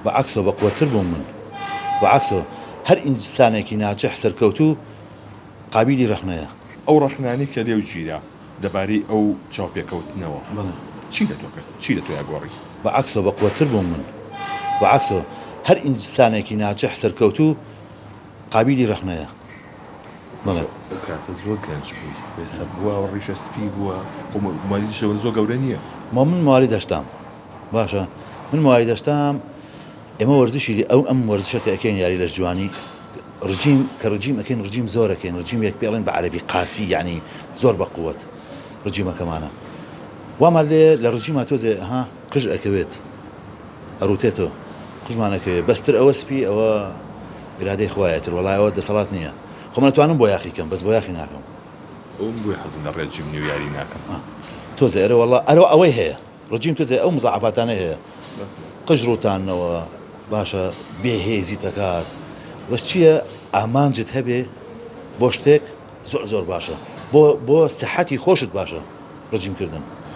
بەعکسەوە بە قووەتر بووم من بەعکسەوە هەر ئینسانێکی ناجەح سەرکەوتوو قابیلی ڕەخنەیە. ئەو ڕەخنانی کە لێو گیرا دەبارەی ئەو چاوپێکەوتنەوە چی لە تۆ کرد؟ چی لە تۆیە گۆڕی؟ بەعکسەوە بە قووەتر بووم من بەعکسەوە هەر ئینسانێکی ناجەح سەرکەوتوو قابیلی ڕەخنەیە. بەڵێ ئەو کاتە زۆر گەنج بووی بێسە بووە و ڕیشە سپی بووە مالی شەوە زۆر گەورە نییە. من ماڵی دەشتام باشە من ماڵی دەشتام ئێمە وەرزشی ئەم وەرزشەکە ئەەکەین یاری لە جوانی ڕجیم کە ڕجیم ئەەکەین ڕجیم زۆرەکەین ڕجیم یەک پێڵێن بە عەرەبی قاسی یعنی زۆر بە قووەت ڕجیمەکەمانە وامان لێ لە ڕجیما تۆزێ ها قژ ئەکەوێت ئەروتێتەوە قژمانەکەوێت بەستر ئەوە سپی ئەوە ئیرادەی خوایەتر وەڵایەوە دەسەڵات نییە خۆ من ناتوانم بۆ یاخیکەم بەس بۆ یاخی ناکەم ئەوم بۆی حەزم لە ڕێجیم و یاری ناکەم تۆزێ ئەرە وەڵا ئەرە ئەوەی هەیە ڕجیم تۆزێ ئەو مزاعفاتانە هەیە قژ ڕوتانەوە باشە بێهێزی دەکات بەس چییە ئامانجت هەبێ بۆ شتێک زۆر زۆر باشە بۆ سەحەتی خۆشت باشە ڕجیمکردن.